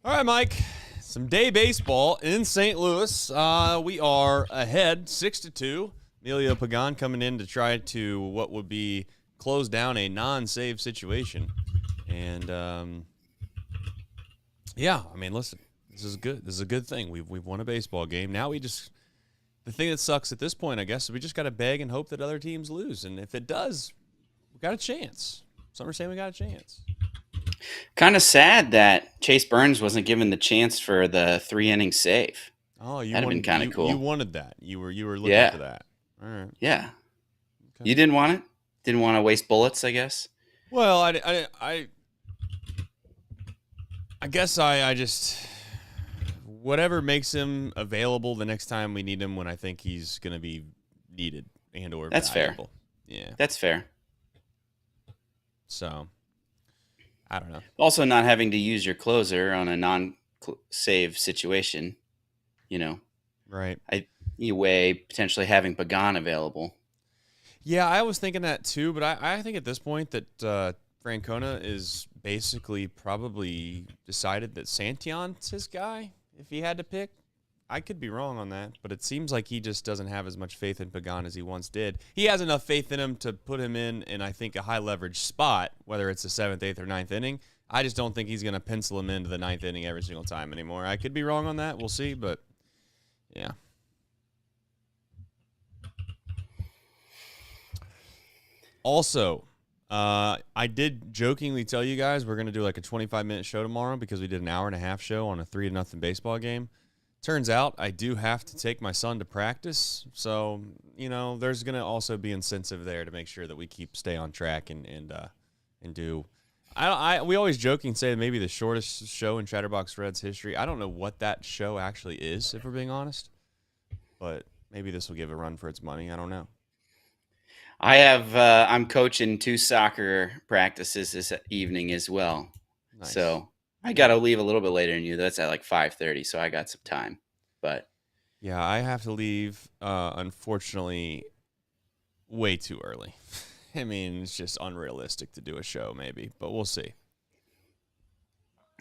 All right, Mike. Some day baseball in St. Louis. We are ahead 6-2. Emilio Pagan coming in to try to what would be close down a non-save situation. And yeah, I mean, listen, this is good. This is a good thing. We've won a baseball game. Now the thing that sucks at this point, I guess, is we just got to beg and hope that other teams lose. And if it does, we got a chance. Some are saying we got a chance. Kind of sad that Chase Burns wasn't given the chance for the 3-inning save. Oh, That'd have been kind of cool. You wanted that. You were looking Yeah. for that. All right. Yeah. Okay. You didn't want it? Didn't want to waste bullets, I guess? Well, I guess I just whatever makes him available the next time we need him when I think he's going to be needed and or That's valuable. Fair. Yeah. That's fair. So, I don't know. Also, not having to use your closer on a non-save situation, Right. You weigh potentially having Pagan available. Yeah, I was thinking that too, but I think at this point that Francona is basically probably decided that Santillan's his guy if he had to pick. I could be wrong on that, but it seems like he just doesn't have as much faith in Pagan as he once did. He has enough faith in him to put him in I think, a high-leverage spot, whether it's the 7th, 8th, or 9th inning. I just don't think he's going to pencil him into the 9th inning every single time anymore. I could be wrong on that. We'll see, but yeah. Also, I did jokingly tell you guys we're going to do like a 25-minute show tomorrow because we did an hour-and-a-half show on a 3-0 baseball game. Turns out I do have to take my son to practice, so there's going to also be incentive there to make sure that we stay on track and do. We always joking say maybe the shortest show in Chatterbox Reds history. I don't know what that show actually is, if we're being honest, but maybe this will give a run for its money. I don't know. I'm coaching 2 soccer practices this evening as well. Nice. So I got to leave a little bit later than you. That's at like 5:30, so I got some time. But yeah, I have to leave, unfortunately, way too early. I mean, it's just unrealistic to do a show maybe, but we'll see.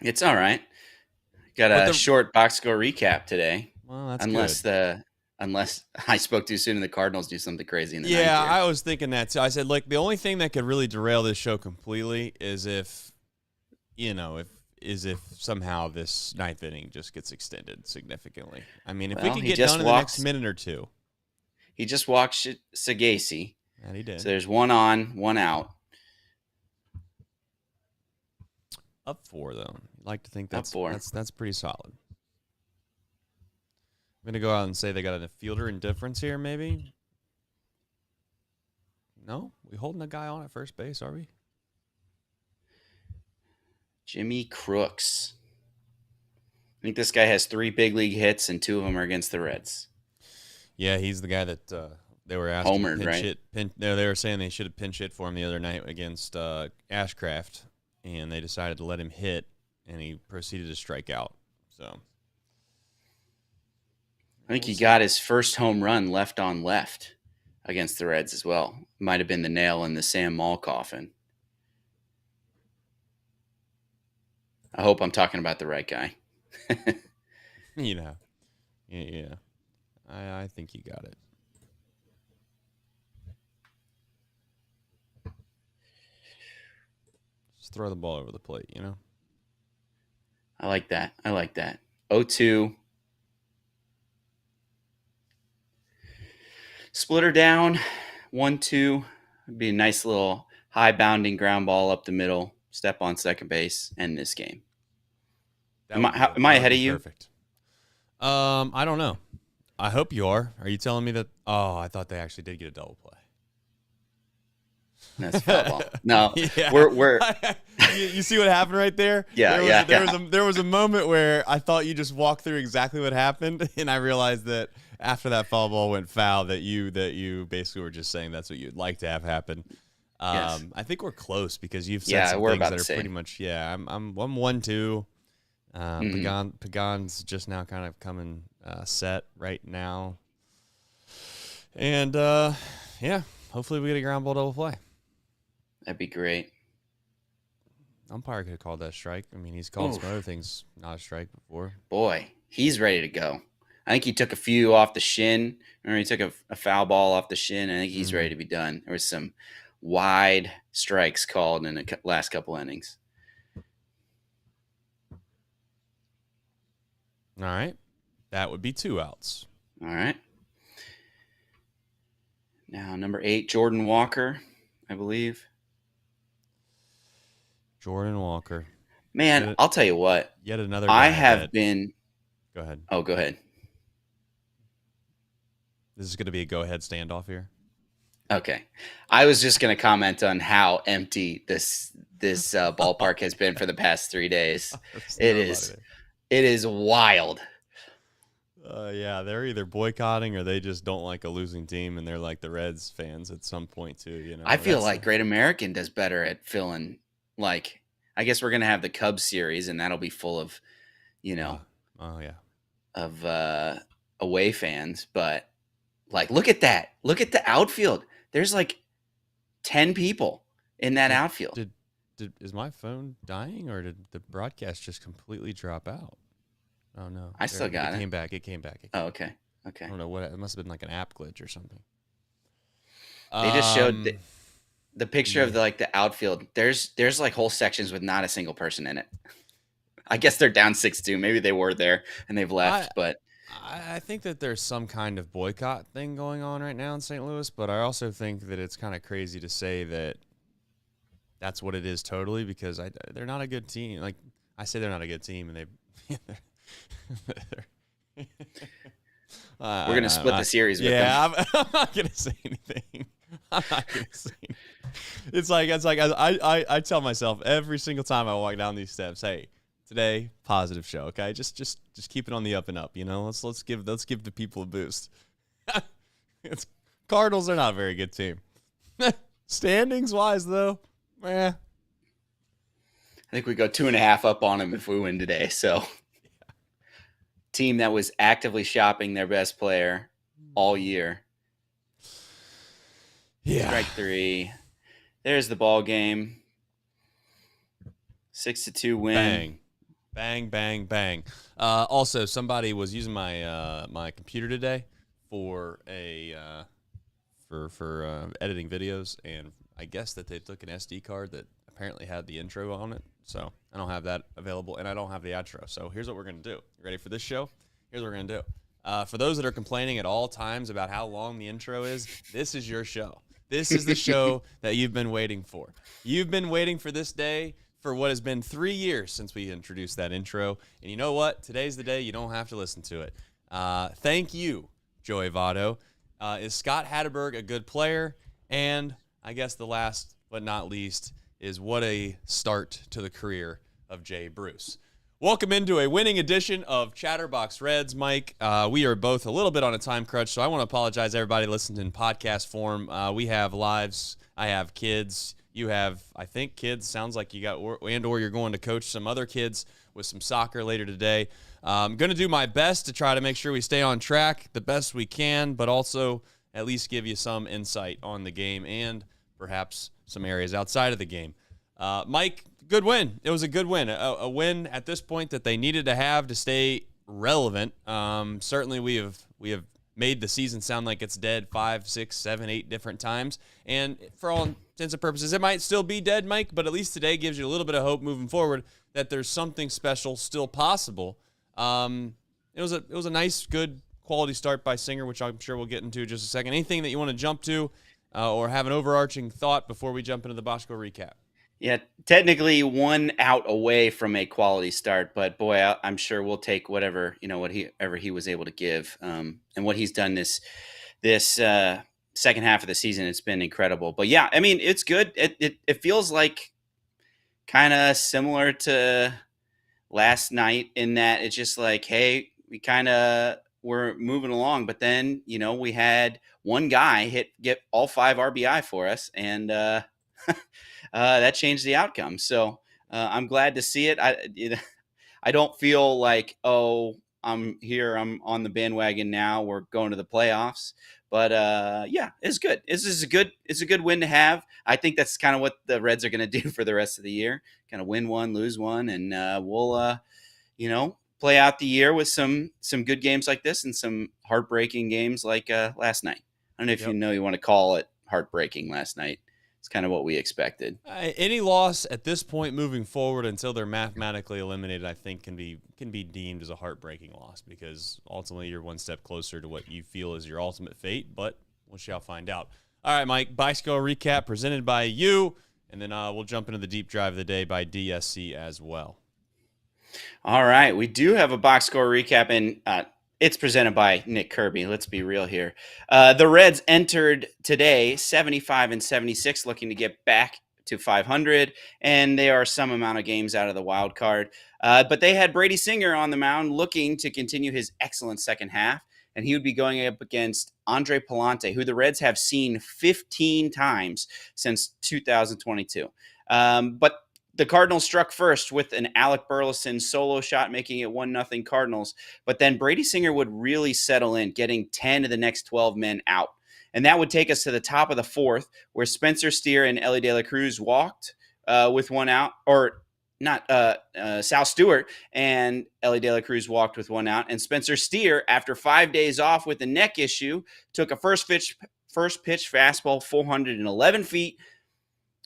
It's all right. Got a short box score recap today. Well, that's good. Unless I spoke too soon and the Cardinals do something crazy in the ninth. Yeah, I was thinking that too. I said, the only thing that could really derail this show completely is if somehow this 9th inning just gets extended significantly. I mean, if we can get done in the next minute or two. He just walked Sagasi. And he did. So there's 1 on, 1 out. Up 4, though. I'd like to think that's pretty solid. I'm going to go out and say they got a fielder indifference here, maybe. No? We holding a guy on at first base, are we? Jimmy Crooks. I think this guy has 3 big league hits, and 2 of them are against the Reds. Yeah, he's the guy that they were asked homered, to pinch hit. No, they were saying they should have pinch hit for him the other night against Ashcraft, and they decided to let him hit, and he proceeded to strike out. So I think he got his first home run left on left against the Reds as well. Might have been the nail in the Sam Moll coffin. I hope I'm talking about the right guy. Yeah. I think you got it. Just throw the ball over the plate, I like that. 0-2. Splitter down. 1-2. It'd be a nice little high bounding ground ball up the middle. Step on second base. End this game. Am I ahead of you? Perfect. I don't know. I hope you are. Are you telling me that? Oh, I thought they actually did get a double play. That's foul ball. No, yeah. we're you see what happened right there? Yeah, there was a moment where I thought you just walked through exactly what happened, and I realized that after that foul ball went foul, that you basically were just saying that's what you'd like to have happen. Yes. I think we're close because you've said some things that are pretty much. Yeah, I'm 1-2. Pagan's just now kind of coming set right now, and hopefully we get a ground ball double play. That'd be great. umpire could have called that a strike. I mean, he's called some other things not a strike before. Boy, he's ready to go. I think he took a few off the shin. Remember, he took a foul ball off the shin. I think he's ready to be done. There was some wide strikes called in the last couple innings. All right. That would be 2 outs. All right. Now, number 8, Jordan Walker, I believe. Jordan Walker. Man, I'll tell you what. Yet another guy I have been. Go ahead. Oh, go ahead. This is going to be a go-ahead standoff here. Okay. I was just going to comment on how empty this ballpark has been for the past 3 days. It is wild. Yeah, they're either boycotting or they just don't like a losing team, and they're like the Reds fans at some point too. You know, I feel like Great American does better at filling. Like, I guess we're gonna have the Cubs series, and that'll be full of, of away fans. But like, look at that! Look at the outfield. There's like 10 people in that outfield. Is my phone dying, or did the broadcast just completely drop out? Oh no! I still got it. It came back. Oh, okay. I don't know what it must have been, like an app glitch or something. They just showed the picture of the outfield. There's like whole sections with not a single person in it. I guess they're down 6-2. Maybe they were there and they've left, but I think that there's some kind of boycott thing going on right now in St. Louis, but I also think that it's kind of crazy to say that that's what it is totally, because they're not a good team. Like, I say they're not a good team, and they we're going to split the series with them. Yeah, I'm not going to say anything. I'm not going to say anything. It's like I tell myself every single time I walk down these steps, hey, today, positive show, okay? Just keep it on the up and up, you know? Let's give the people a boost. Cardinals are not a very good team. Standings wise though, I think we go 2.5 up on them if we win today. So, team that was actively shopping their best player all year. Yeah. Strike 3. There's the ball game. 6-2 win. Bang, bang, bang. Also, somebody was using my my computer today for editing videos, and I guess that they took an SD card that apparently had the intro on it. So I don't have that available, and I don't have the outro. So here's what we're going to do. You ready for this show? Here's what we're going to do. For those that are complaining at all times about how long the intro is, this is your show. This is the show that you've been waiting for. You've been waiting for this day for what has been 3 years since we introduced that intro. And you know what? Today's the day you don't have to listen to it. Thank you, Joey Votto. Is Scott Hatterberg a good player? And I guess the last but not least is what a start to the career of Jay Bruce. Welcome into a winning edition of Chatterbox Reds, Mike. We are both a little bit on a time crunch, so I want to apologize to everybody listening in podcast form. We have lives. I have kids. You have, I think, kids. Sounds like you got, or you're going to coach some other kids with some soccer later today. I'm going to do my best to try to make sure we stay on track the best we can, but also at least give you some insight on the game and perhaps some areas outside of the game. Mike, good win. It was a good win. A win at this point that they needed to have to stay relevant. Certainly we have made the season sound like it's dead 5, 6, 7, 8 different times. And for all intents and purposes, it might still be dead, Mike, but at least today gives you a little bit of hope moving forward that there's something special still possible. It was a nice, good quality start by Singer, which I'm sure we'll get into in just a second. Anything that you want to jump to or have an overarching thought before we jump into the Bosco recap? Yeah, technically 1 out away from a quality start, but boy, I'm sure we'll take whatever he was able to give, and what he's done this second half of the season. It's been incredible. But yeah, I mean, it's good. It feels like kind of similar to last night in that it's just like, hey, we're moving along, but then we had one guy get all 5 RBI for us, and that changed the outcome. So I'm glad to see it. I don't feel like, I'm here. I'm on the bandwagon now. We're going to the playoffs. But yeah, it's good. It's a good win to have. I think that's kind of what the Reds are going to do for the rest of the year. Kind of win one, lose one, and we'll play out the year with some good games like this and some heartbreaking games like last night. I don't know if Yep. you want to call it heartbreaking last night. It's kind of what we expected. Any loss at this point moving forward until they're mathematically eliminated, I think can be deemed as a heartbreaking loss because ultimately you're one step closer to what you feel is your ultimate fate, but we shall find out. All right, Mike, bicycle recap presented by you, and then we'll jump into the deep drive of the day by DSC as well. All right, we do have a box score recap, and it's presented by Nick Kirby. Let's be real here. The Reds entered today 75 and 76, looking to get back to 500, and they are some amount of games out of the wild card. But they had Brady Singer on the mound, looking to continue his excellent second half, and he would be going up against Andre Palante, who the Reds have seen 15 times since 2022. But the Cardinals struck first with an Alec Burleson solo shot, making it 1-0 Cardinals. But then Brady Singer would really settle in, getting 10 of the next 12 men out. And that would take us to the top of the fourth, where Spencer Steer and Ellie De La Cruz walked with one out, or not Sal Stewart and Ellie De La Cruz walked with one out. And Spencer Steer, after 5 days off with a neck issue, took a first pitch fastball 411 feet,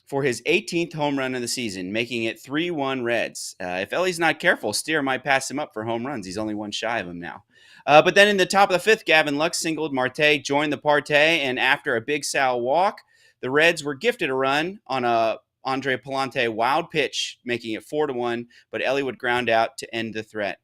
for his 18th home run of the season, making it 3-1 Reds. If Ellie's not careful, Steer might pass him up for home runs. He's only one shy of him now. But then in the top of the fifth, Gavin Lux singled. Marte joined the party, and after a Big Sal walk, the Reds were gifted a run on a Andre Palante wild pitch, making it 4-1, but Ellie would ground out to end the threat.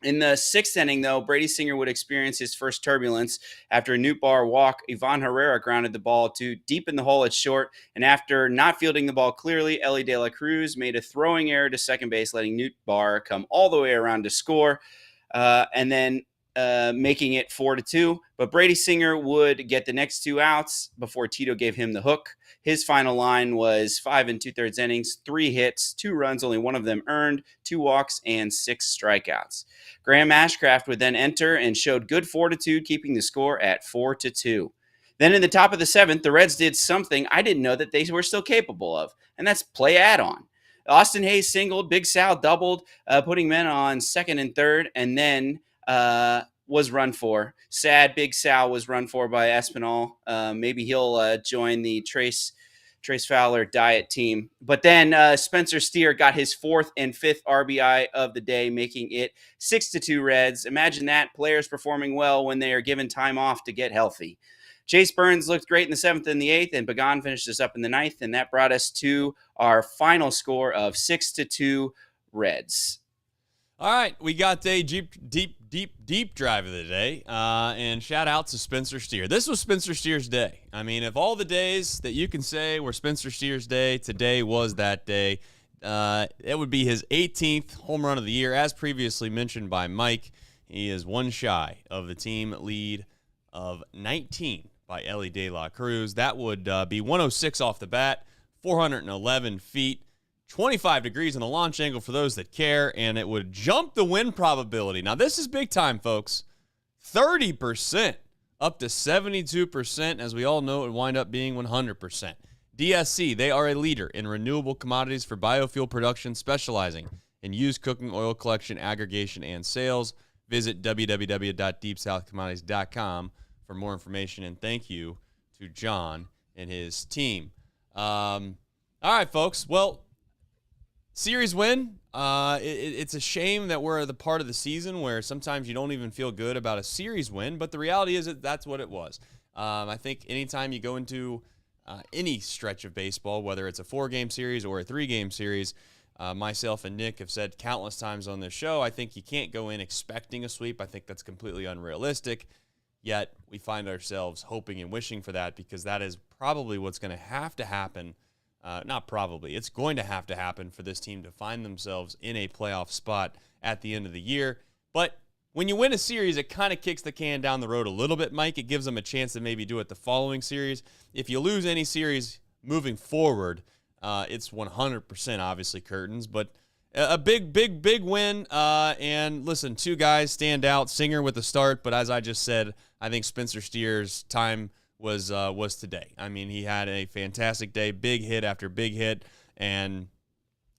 In the sixth inning, though, Brady Singer would experience his first turbulence. After a Nootbaar walk, Ivan Herrera grounded the ball to deep in the hole at short, and after not fielding the ball clearly, Ellie De La Cruz made a throwing error to second base, letting Nootbaar come all the way around to score, and then making it 4-2. But Brady Singer would get the next two outs before Tito gave him the hook. His final line was 5 2/3 innings, 3 hits, 2 runs, only one of them earned, 2 walks, and 6 strikeouts. Graham Ashcraft would then enter and showed good fortitude, keeping the score at 4-2. Then in the top of the seventh, the Reds did something I didn't know that they were still capable of, and that's play add-on. Austin Hayes singled, Big Sal doubled, putting men on second and third, and then was run for. Sad Big Sal was run for by Espinal. Maybe he'll join the Trace Fowler diet team. But then Spencer Steer got his 4th and 5th RBI of the day, making it 6-2 Reds. Imagine that, players performing well when they are given time off to get healthy. Chase Burns looked great in the 7th and the 8th, and Pagan finished us up in the 9th, and that brought us to our final score of 6-2 Reds. All right, we got a deep drive of the day, and shout out to Spencer Steer. This was Spencer Steer's day. I mean, if all the days that you can say were Spencer Steer's day, today was that day. It would be his 18th home run of the year. As previously mentioned by Mike, he is one shy of the team lead of 19 by Ellie De La Cruz. That would be 106 off the bat, 411 feet. 25 degrees in the launch angle for those that care, and it would jump the win probability. Now, this is big time, folks. 30% up to 72%. As we all know, it would wind up being 100%. DSC, they are a leader in renewable commodities for biofuel production, specializing in used cooking oil collection, aggregation, and sales. Visit www.deepsouthcommodities.com for more information, and thank you to John and his team. All right, folks. Well, series win. It's a shame that we're at the part of the season where sometimes you don't even feel good about a series win, but the reality is that that's what it was. I think anytime you go into any stretch of baseball, whether it's a 4-game series or a 3-game series, myself and Nick have said countless times on this show, I think you can't go in expecting a sweep. I think that's completely unrealistic, yet we find ourselves hoping and wishing for that because that is probably what's going to have to happen. Not probably. It's going to have to happen for this team to find themselves in a playoff spot at the end of the year. But when you win a series, it kind of kicks the can down the road a little bit, Mike. It gives them a chance to maybe do it the following series. If you lose any series moving forward, it's 100% obviously curtains. But A big win. And listen, two guys stand out. Singer with the start, but as I just said, I think Spencer Steer's time was today. I mean, he had a fantastic day, big hit after big hit, and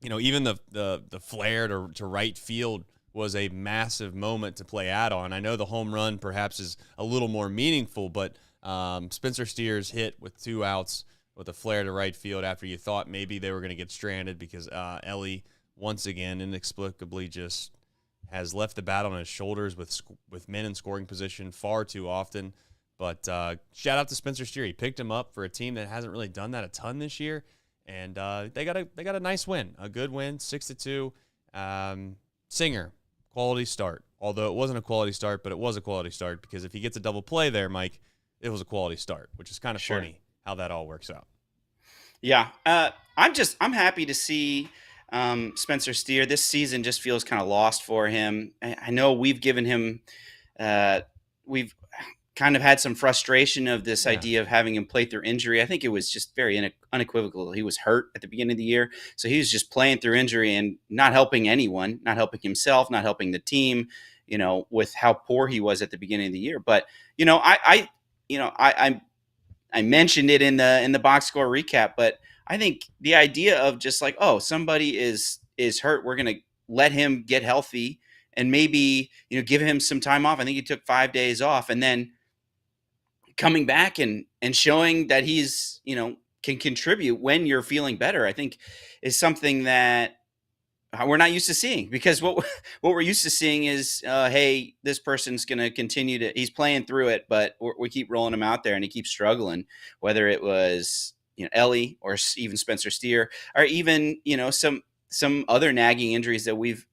even the flare to right field was a massive moment to play out on. I know the home run perhaps is a little more meaningful, but Spencer Steer's hit with 2 outs with a flare to right field after you thought maybe they were going to get stranded because Ellie once again inexplicably just has left the bat on his shoulders with men in scoring position far too often. But shout out to Spencer Steer. He picked him up for a team that hasn't really done that a ton this year, and they got a nice win, a good win, 6-2. Singer, quality start. Although it wasn't a quality start, but it was a quality start because if he gets a double play there, Mike, it was a quality start, which is kind of funny how that all works out. Yeah, I'm happy to see Spencer Steer. This season just feels kind of lost for him. I know we've given him, we've kind of had some frustration of this idea of having him play through injury. I think it was just very unequivocal. He was hurt at the beginning of the year, so he was just playing through injury and not helping anyone, not helping himself, not helping the team. With how poor he was at the beginning of the year. But I mentioned it in the box score recap, but I think the idea of just like, oh, somebody is hurt, we're going to let him get healthy and maybe, give him some time off. I think he took 5 days off, and then coming back and showing that he's, can contribute when you're feeling better, I think is something that we're not used to seeing, because what we're used to seeing is, hey, this person's going to continue he's playing through it, but we keep rolling him out there and he keeps struggling, whether it was, Ellie or even Spencer Steer, or even, some other nagging injuries that we've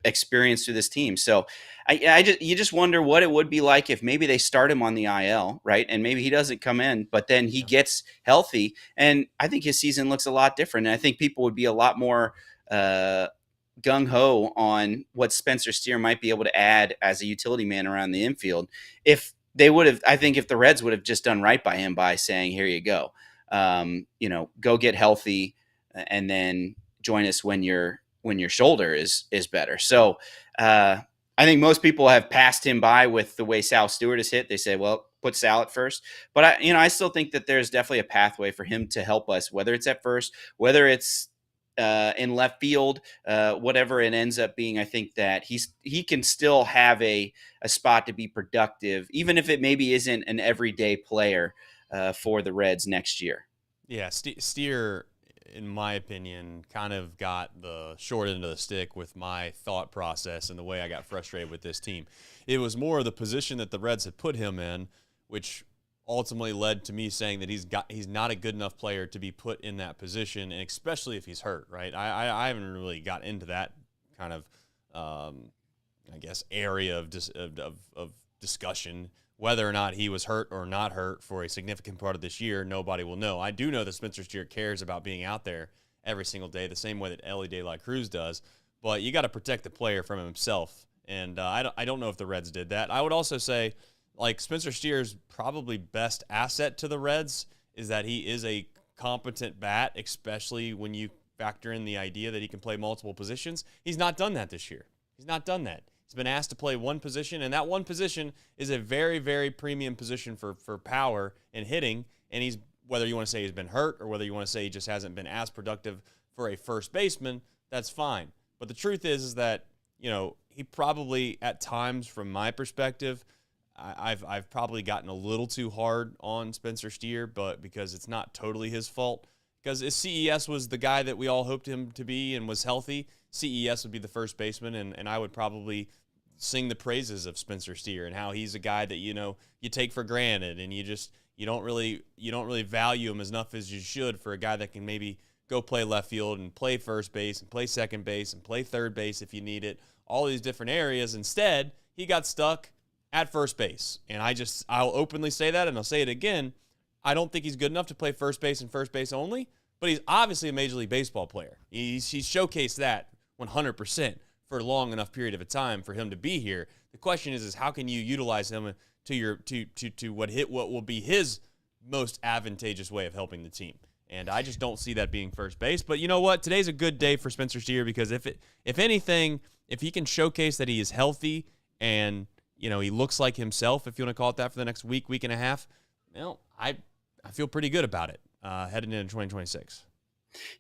experienced through this team. So you just wonder what it would be like if maybe they start him on the IL, right? And maybe he doesn't come in, but then he gets healthy. And I think his season looks a lot different. And I think people would be a lot more gung-ho on what Spencer Steer might be able to add as a utility man around the infield. If the Reds would have just done right by him by saying, here you go, go get healthy and then join us when your shoulder is better. So I think most people have passed him by with the way Sal Stewart has hit. They say, well, put Sal at first. But I still think that there's definitely a pathway for him to help us, whether it's at first, whether it's in left field, whatever it ends up being. I think that he can still have a spot to be productive, even if it maybe isn't an everyday player for the Reds next year. Yeah, Steer, in my opinion, kind of got the short end of the stick with my thought process and the way I got frustrated with this team. It was more the position that the Reds had put him in, which ultimately led to me saying that he's not a good enough player to be put in that position, and especially if he's hurt, right? I haven't really got into that kind of, I guess, area of discussion. Whether or not he was hurt or not hurt for a significant part of this year, nobody will know. I do know that Spencer Steer cares about being out there every single day, the same way that Ellie De La Cruz does. But you got to protect the player from himself, and I don't know if the Reds did that. I would also say, like, Spencer Steer's probably best asset to the Reds is that he is a competent bat, especially when you factor in the idea that he can play multiple positions. He's not done that this year. He's not done that. He's been asked to play one position, and that one position is a very, very premium position for power and hitting. And he's, whether you want to say he's been hurt or whether you want to say he just hasn't been as productive for a first baseman, that's fine. But the truth is that, he probably at times, from my perspective, I've probably gotten a little too hard on Spencer Steer, but because it's not totally his fault. Because if CES was the guy that we all hoped him to be and was healthy, CES would be the first baseman, and I would probably sing the praises of Spencer Steer and how he's a guy that you take for granted, and you don't really value him as enough as you should for a guy that can maybe go play left field and play first base and play second base and play third base if you need it, all these different areas. Instead, he got stuck at first base, and I'll openly say that, and I'll say it again. I don't think he's good enough to play first base and first base only, but he's obviously a Major League Baseball player. He's showcased that 100% for a long enough period of a time for him to be here. The question is how can you utilize him to what will be his most advantageous way of helping the team? And I just don't see that being first base. But you know what? Today's a good day for Spencer Steer because if anything, if he can showcase that he is healthy and he looks like himself, if you want to call it that, for the next week and a half, I feel pretty good about it heading into 2026.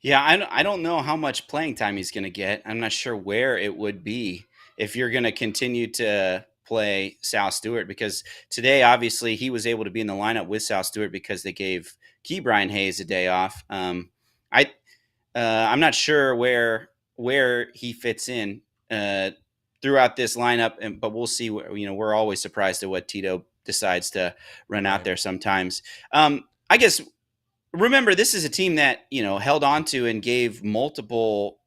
Yeah, I don't know how much playing time he's going to get. I'm not sure where it would be if you're going to continue to play Sal Stewart, because today, obviously, he was able to be in the lineup with Sal Stewart because they gave Key Brian Hayes a day off. I'm not sure where he fits in throughout this lineup, but we'll see. We're always surprised at what Tito decides to run out there sometimes. I guess, remember, this is a team that held on to and gave multiple,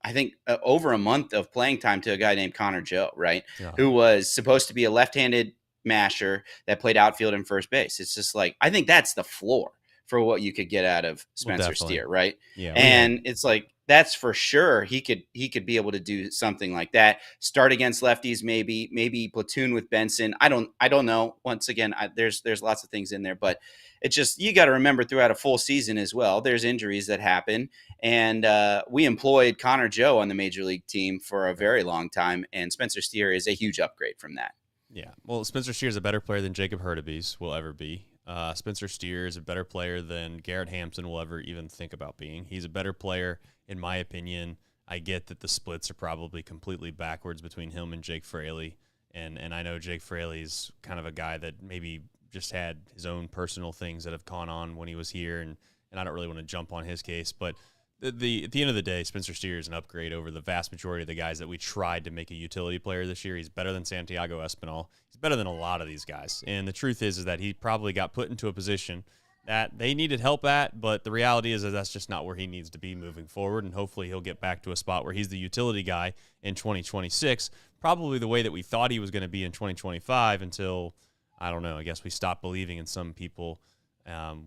I think, over a month of playing time to a guy named Connor Joe, right? Yeah. Who was supposed to be a left-handed masher that played outfield and first base. It's just like, I think that's the floor for what you could get out of Spencer Steer, right? Yeah. And it's like, that's for sure. He could be able to do something like that. Start against lefties, maybe platoon with Benson. I don't know. Once again, there's lots of things in there, but it's just, you got to remember throughout a full season as well, there's injuries that happen. And we employed Connor Joe on the major league team for a very long time, and Spencer Steer is a huge upgrade from that. Yeah. Well, Spencer Steer is a better player than Jacob Hurtubise will ever be. Spencer Steer is a better player than Garrett Hampson will ever even think about being. He's a better player, in my opinion. I get that the splits are probably completely backwards between him and Jake Fraley, and I know Jake Fraley's kind of a guy that maybe just had his own personal things that have gone on when he was here, and I don't really want to jump on his case, but at the end of the day, Spencer Steer is an upgrade over the vast majority of the guys that we tried to make a utility player this year. He's better than Santiago Espinal. He's better than a lot of these guys. And the truth is that he probably got put into a position that they needed help at, but the reality is that that's just not where he needs to be moving forward, and hopefully he'll get back to a spot where he's the utility guy in 2026, probably the way that we thought he was going to be in 2025 until, I don't know, I guess we stopped believing in some people,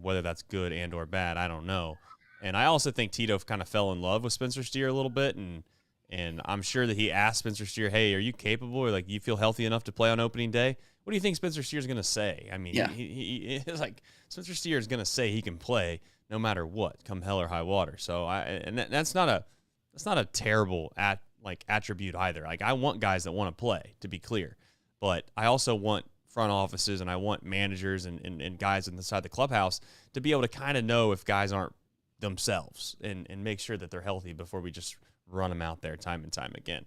whether that's good and or bad, I don't know. And I also think Tito kind of fell in love with Spencer Steer a little bit, and I'm sure that he asked Spencer Steer, hey, are you capable, or like, you feel healthy enough to play on opening day? What do you think Spencer Steer's going to say? I mean, yeah. It's like Spencer Steer is going to say he can play no matter what, come hell or high water. So that's not a terrible attribute either. Like, I want guys that want to play, to be clear, but I also want front offices and I want managers and guys inside the clubhouse to be able to kind of know if guys aren't themselves and make sure that they're healthy before we just run them out there time and time again.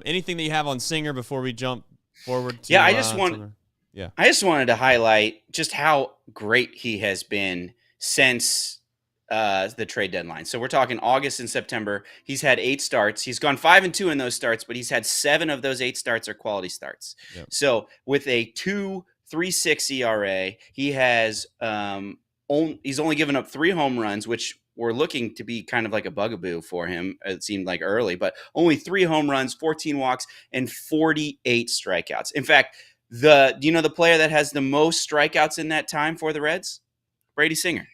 Anything that you have on Singer before we jump forward to, I just wanted to highlight just how great he has been since the trade deadline. So we're talking August and September. He's had 8 starts. He's gone 5-2 in those starts, but he's had 7 of those 8 starts are quality starts. Yep. So with a 2.36 ERA, he has he's only given up 3 home runs, which were looking to be kind of like a bugaboo for him. It seemed like early, but only 3 home runs, 14 walks, and 48 strikeouts. In fact, do you know the player that has the most strikeouts in that time for the Reds? Brady Singer.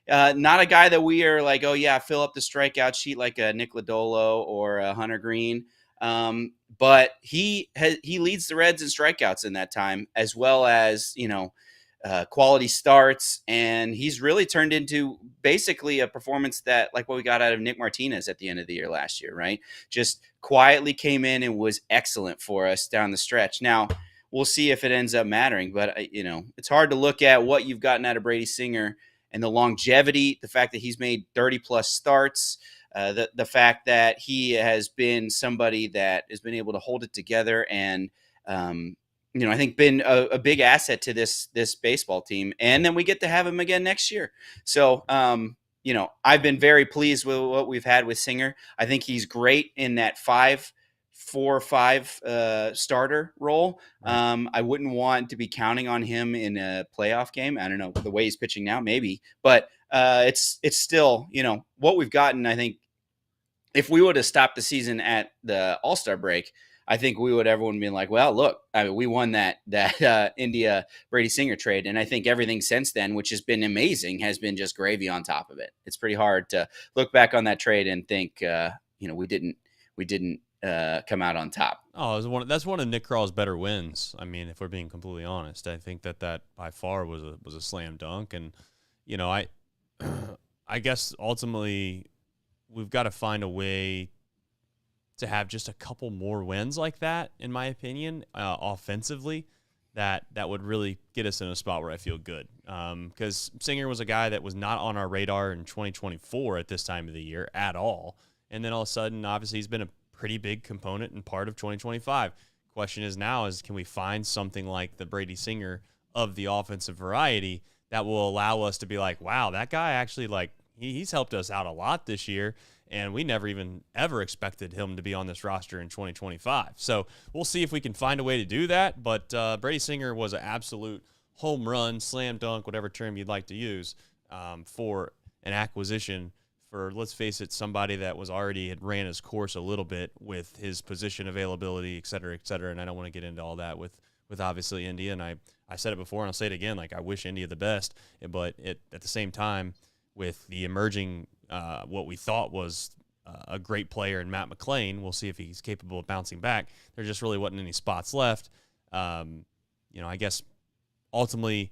Not a guy that we are like, oh yeah, fill up the strikeout sheet like a Nick Lodolo or a Hunter Green. But he leads the Reds in strikeouts in that time, as well as, quality starts, and he's really turned into basically a performance that, like what we got out of Nick Martinez at the end of the year last year, right? Just quietly came in and was excellent for us down the stretch. Now, we'll see if it ends up mattering, but it's hard to look at what you've gotten out of Brady Singer and the longevity, the fact that he's made 30-plus starts, the fact that he has been somebody that has been able to hold it together and, I think been a big asset to this baseball team. And then we get to have him again next year. So, I've been very pleased with what we've had with Singer. I think he's great in that 5-4-5 starter role. Right. I wouldn't want to be counting on him in a playoff game. I don't know, the way he's pitching now, maybe. But it's still, what we've gotten. I think if we would have stopped the season at the All-Star break, I think everyone be like, well, look, we won that India Brady Singer trade. And I think everything since then, which has been amazing, has been just gravy on top of it. It's pretty hard to look back on that trade and think, we didn't come out on top. Oh, that's one of Nick Kral's better wins. I mean, if we're being completely honest, I think that by far was a slam dunk. And, I guess ultimately we've got to find a way to have just a couple more wins like that, in my opinion, offensively, that would really get us in a spot where I feel good. Because Singer was a guy that was not on our radar in 2024 at this time of the year at all. And then all of a sudden, obviously, he's been a pretty big component and part of 2025. Question is now is, can we find something like the Brady Singer of the offensive variety that will allow us to be like, wow, that guy actually, like, he's helped us out a lot this year, and we never even ever expected him to be on this roster in 2025. So we'll see if we can find a way to do that. But Brady Singer was an absolute home run, slam dunk, whatever term you'd like to use, for an acquisition for, let's face it, somebody that was already had ran his course a little bit with his position availability, et cetera, et cetera. And I don't want to get into all that with obviously India. And I said it before and I'll say it again, like, I wish India the best, but at the same time, with the emerging what we thought was a great player in Matt McClain, we'll see if he's capable of bouncing back. There just really wasn't any spots left. I guess ultimately,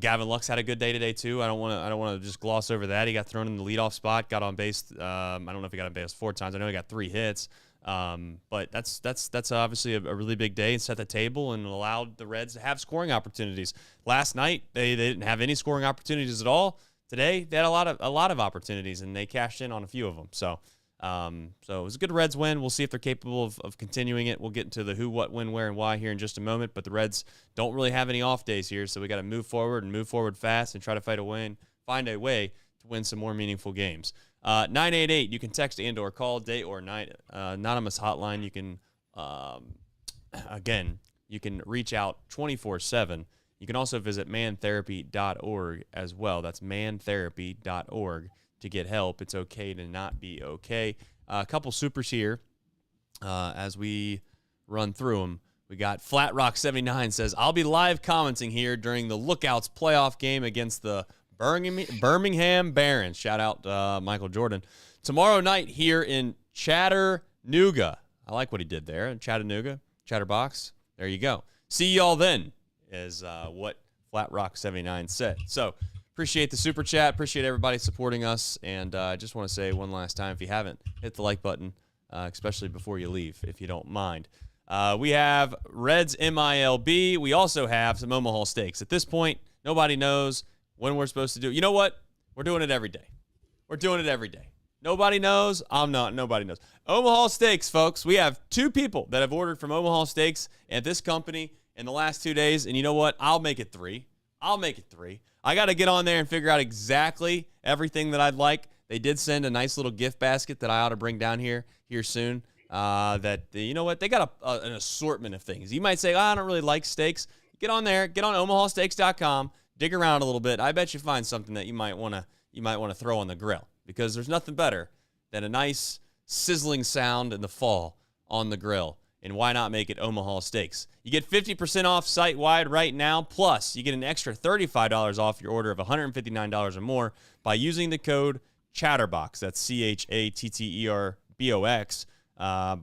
Gavin Lux had a good day today too. I don't want to just gloss over that. He got thrown in the leadoff spot, got on base. I don't know if he got on base 4 times. I know he got 3 hits. But that's obviously a really big day and set the table and allowed the Reds to have scoring opportunities. Last night they didn't have any scoring opportunities at all. Today they had a lot of opportunities and they cashed in on a few of them. So it was a good Reds win. We'll see if they're capable of continuing it. We'll get into the who, what, when, where, and why here in just a moment. But the Reds don't really have any off days here, so we got to move forward fast and try to find a way to win some more meaningful games. 988, you can text and or call day or night. Anonymous hotline. You can, again, you can reach out 24/7. You can also visit mantherapy.org as well. That's mantherapy.org to get help. It's okay to not be okay. A couple supers here as we run through them. We got Flat Rock 79 says, I'll be live commenting here during the Lookouts playoff game against the Birmingham Barons. Shout out Michael Jordan. Tomorrow night here in Chattanooga. I like what he did there. Chattanooga, Chatterbox. There you go. See y'all then, is what Flat Rock 79 said. So appreciate the super chat. Appreciate everybody supporting us. And I just want to say one last time, if you haven't, hit the like button, especially before you leave, if you don't mind. We have Reds MILB. We also have some Omaha Steaks. At this point, nobody knows when we're supposed to do it. You know what? We're doing it every day. We're doing it every day. Nobody knows. I'm not. Nobody knows. Omaha Steaks, folks. We have 2 people that have ordered from Omaha Steaks at this company in the last 2 days. And you know what? I'll make it 3. I got to get on there and figure out exactly everything that I'd like. They did send a nice little gift basket that I ought to bring down here soon. You know what? They got an assortment of things. You might say, I don't really like steaks. Get on there. Get on omahasteaks.com. Dig around a little bit. I bet you find something that you might want to throw on the grill, because there's nothing better than a nice sizzling sound in the fall on the grill. And why not make it Omaha Steaks? You get 50% off site-wide right now, plus you get an extra $35 off your order of $159 or more by using the code Chatterbox. That's CHATTERBOX at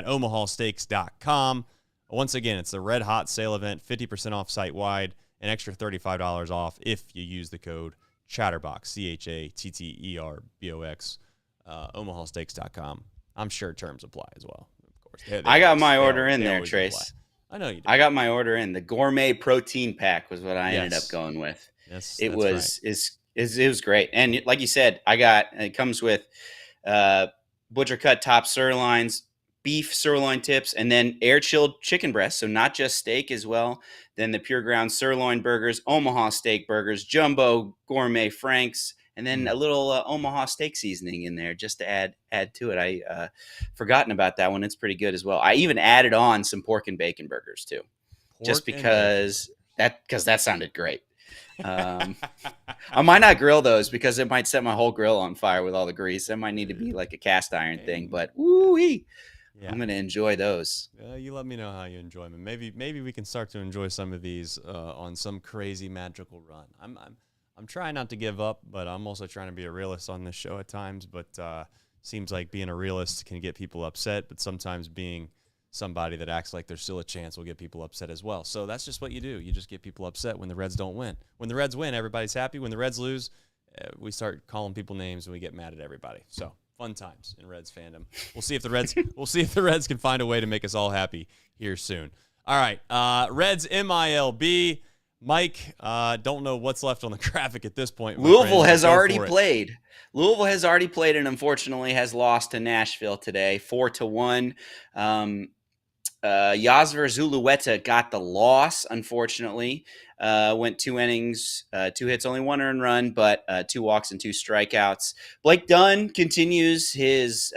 omahasteaks.com. Once again, it's a red-hot sale event, 50% off site-wide, an extra $35 off if you use the code Chatterbox, CHATTERBOX, omahasteaks.com. I'm sure terms apply as well. I got my order in there, Trace. Apply. I know you did. I got my order in. The gourmet protein pack was what I ended up going with. Yes, it was great. And like you said, it comes with butcher cut top sirloins, beef sirloin tips, and then air chilled chicken breasts. So not just steak as well. Then the pure ground sirloin burgers, Omaha steak burgers, jumbo gourmet franks, and then a little Omaha steak seasoning in there just to add to it. I forgotten about that one. It's pretty good as well. I even added on some pork and bacon burgers too, just because that sounded great. I might not grill those because it might set my whole grill on fire with all the grease. It might need to be like a cast iron thing, but woo-wee. Yeah. I'm going to enjoy those. You let me know how you enjoy them. Maybe we can start to enjoy some of these on some crazy magical run. I'm trying not to give up, but I'm also trying to be a realist on this show at times. But seems like being a realist can get people upset, but sometimes being somebody that acts like there's still a chance will get people upset as well. So that's just what you do. You just get people upset when the Reds don't win. When the Reds win, everybody's happy. When the Reds lose, we start calling people names and we get mad at everybody. So fun times in Reds fandom. We'll see if the Reds can find a way to make us all happy here soon. All right, Reds MILB. Mike, don't know what's left on the graphic at this point. Louisville has already played. Louisville has already played and unfortunately has lost to Nashville today, 4-1. Yasver Zulueta got the loss, unfortunately. Went 2 innings, 2 hits, only 1 earned run, but 2 walks and 2 strikeouts. Blake Dunn continues his,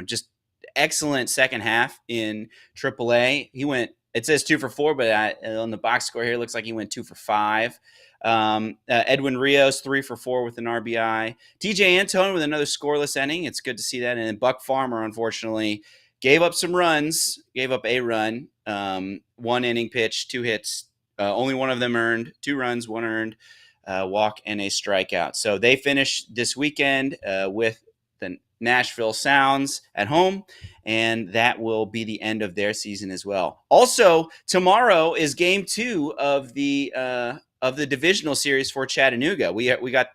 just excellent second half in AAA. He went, it says 2 for 4, but on the box score here, it looks like he went 2 for 5. Edwin Rios, 3 for 4 with an RBI. TJ Antone with another scoreless inning. It's good to see that. And then Buck Farmer, unfortunately, gave up some runs, gave up a run, 1 inning pitch, 2 hits, only 1 of them earned, 2 runs, 1 earned, walk, and a strikeout. So they finished this weekend with the Nashville Sounds at home, and that will be the end of their season as well. Also, tomorrow is game 2 of the divisional series for Chattanooga. We got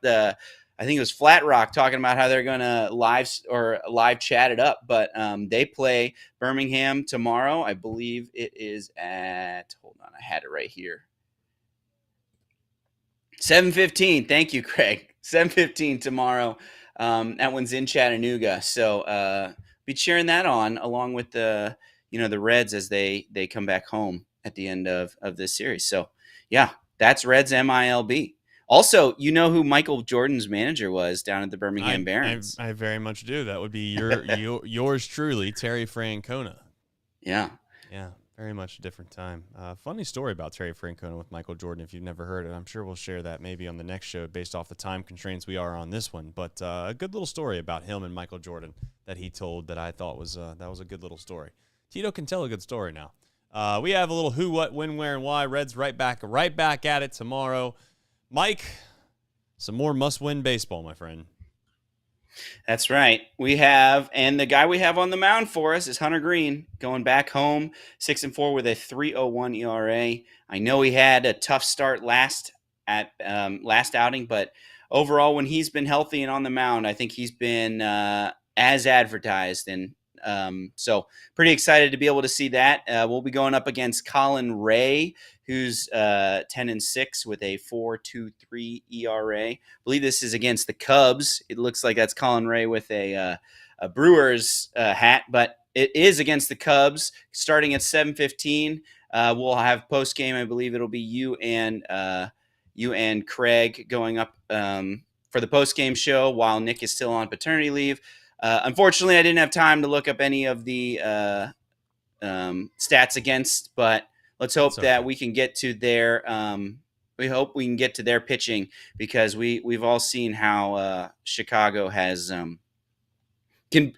I think it was Flat Rock talking about how they're going to live chat it up, but they play Birmingham tomorrow. I believe it is at, hold on, I had it right here. 7:15. Thank you, Craig. 7:15 tomorrow. That one's in Chattanooga. So be cheering that on along with the Reds as they come back home at the end of this series. So yeah, that's Reds MILB. Also, you know who Michael Jordan's manager was down at the Birmingham Barons? I very much do. That would be yours truly, Terry Francona. Yeah. Yeah, very much a different time. Funny story about Terry Francona with Michael Jordan, if you've never heard it. I'm sure we'll share that maybe on the next show based off the time constraints we are on this one. But a good little story about him and Michael Jordan that he told that I thought was a good little story. Tito can tell a good story now. We have a little who, what, when, where, and why. Reds right back at it tomorrow. Mike, some more must-win baseball, my friend. That's right. We have, and the guy we have on the mound for us is Hunter Green, going back home, 6-4 with a 3.01 ERA. I know he had a tough start last outing, but overall, when he's been healthy and on the mound, I think he's been as advertised, and so pretty excited to be able to see that. We'll be going up against Colin Ray, who's 10-6 with a 4.23 ERA. I believe this is against the Cubs. It looks like that's Colin Ray with a Brewers hat, but it is against the Cubs. Starting at 7:15, we'll have post game. I believe it'll be you and Craig going up for the post game show while Nick is still on paternity leave. Unfortunately, I didn't have time to look up any of the stats against, but let's hope that we can get to their. We hope we can get to their pitching because we've all seen how Chicago has can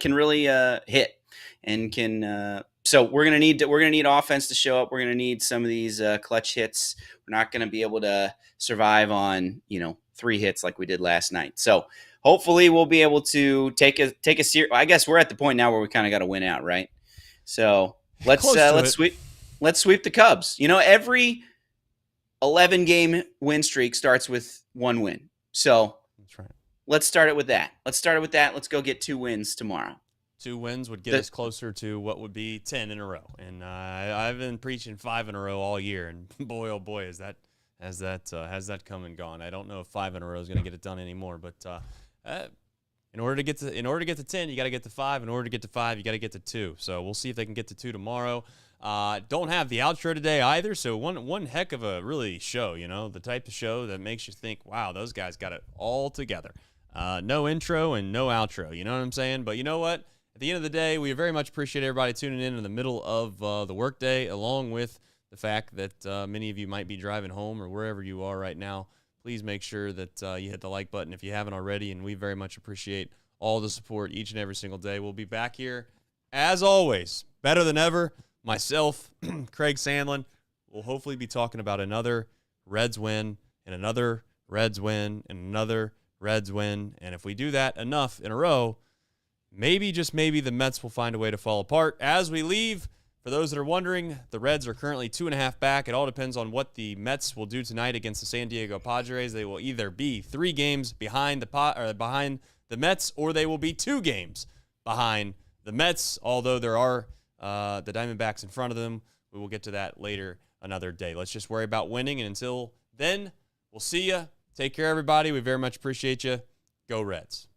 really hit and can. So we're gonna need offense to show up. We're gonna need some of these clutch hits. We're not gonna be able to survive on 3 hits like we did last night. So hopefully we'll be able to take a series. I guess we're at the point now where we kind of got to win out, right? So let's sweep the Cubs. Every 11 game win streak starts with 1 win. So that's right. Let's start it with that. Let's go get 2 wins tomorrow. 2 wins would get us closer to what would be 10 in a row. And I've been preaching 5 in a row all year, and boy, oh boy, has that come and gone. I don't know if 5 in a row is going to get it done anymore, but in order to get to 10, you got to get to 5. In order to get to 5, you got to get to 2. So we'll see if they can get to 2 tomorrow. Don't have the outro today either. So one heck of a really show, the type of show that makes you think, wow, those guys got it all together. No intro and no outro. You know what I'm saying? But you know what? At the end of the day, we very much appreciate everybody tuning in the middle of the workday, along with the fact that many of you might be driving home or wherever you are right now. Please make sure that you hit the like button if you haven't already, and we very much appreciate all the support each and every single day. We'll be back here, as always, better than ever. Myself, Craig Sandlin, will hopefully be talking about another Reds win and another Reds win and another Reds win. And if we do that enough in a row, maybe, just maybe, the Mets will find a way to fall apart. As we leave, For those that are wondering, the Reds are currently 2.5 back. It all depends on what the Mets will do tonight against the San Diego Padres. They will either be 3 games behind behind the Mets, or they will be 2 games behind the Mets, although there are the Diamondbacks in front of them. We will get to that later another day. Let's just worry about winning, and until then, we'll see you. Take care, everybody. We very much appreciate you. Go Reds.